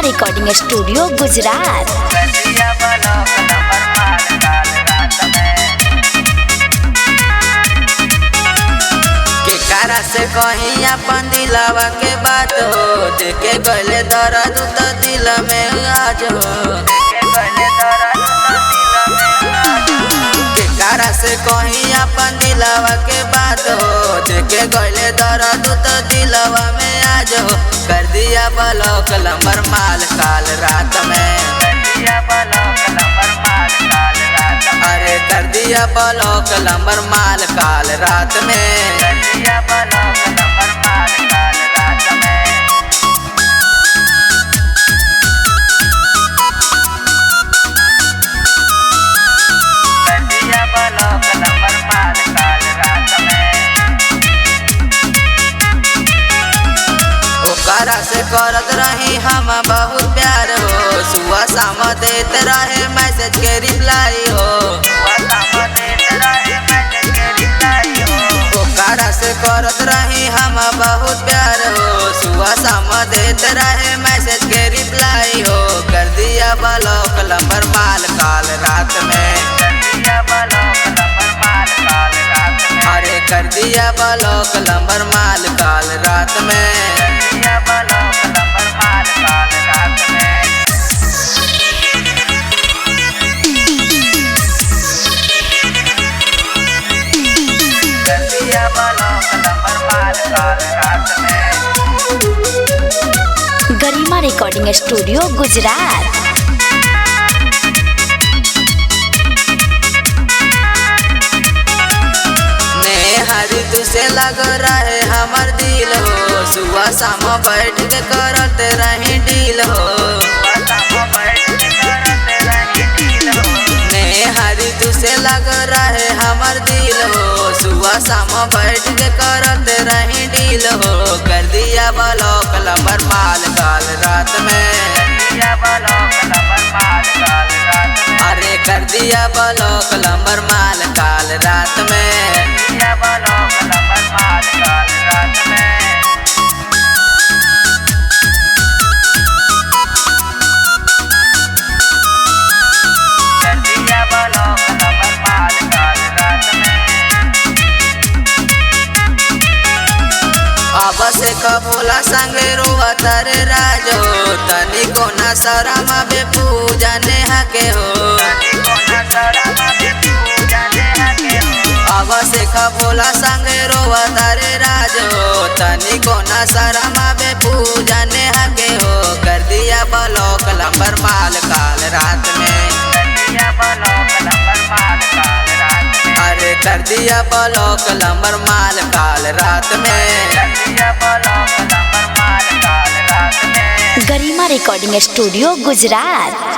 Recording studio Gujarat. केकरा से कहीं अपन दिलावा के बात हो, देखे गले दर्द तो दिल में आज हो। केकरा से कहीं अपन दिलावा के बात हो, देखे गले दर्द तो दिलवा में आज हो। कर दिया ब्लॉक नंबर माल काल रात में, अरे कर दिया ब्लॉक नंबर माल काल रात में। ओकरा से करत रही हम बहुत प्यार हो, सुबह शाम देत रहे मैसेज के रिप्लाई हो। ओकरा से करत रही हम बहुत प्यार हो, सुबह शाम देत रहे मैसेज के रिप्लाई हो। कर दिया ब्लॉक नंबर माल काल रात में, अरे कर दिया ब्लॉक नंबर माल काल रात में। गरिमा रिकॉर्डिंग स्टूडियो गुजरात। हरी तुझसे लग रहे हमर दिल हो, सुबह शाम बैठ के करते रही डील हो। हरी तुझसे लग रहे हमर दिल हो, सुबह शाम बैठ के करते रही डील हो। कर दिया ब्लॉक नंबर माल काल रात में, अरे कर दिया ब्लॉक नंबर माल काल रात में। अब से कबूला संगे रोआ तारे राजो, तनी को ना शरमा बे पूजा नेहा के हो। अब से कबूला संगे रोआ तारे राजो, तनी को ना शरमा बे पूजा नेहा के हो। कर दिया ब्लॉक नंबर माल काल रात में, अरे कर दिया ब्लॉक नंबर माल काल रात में। गरिमा रिकॉर्डिंग स्टूडियो गुजरात।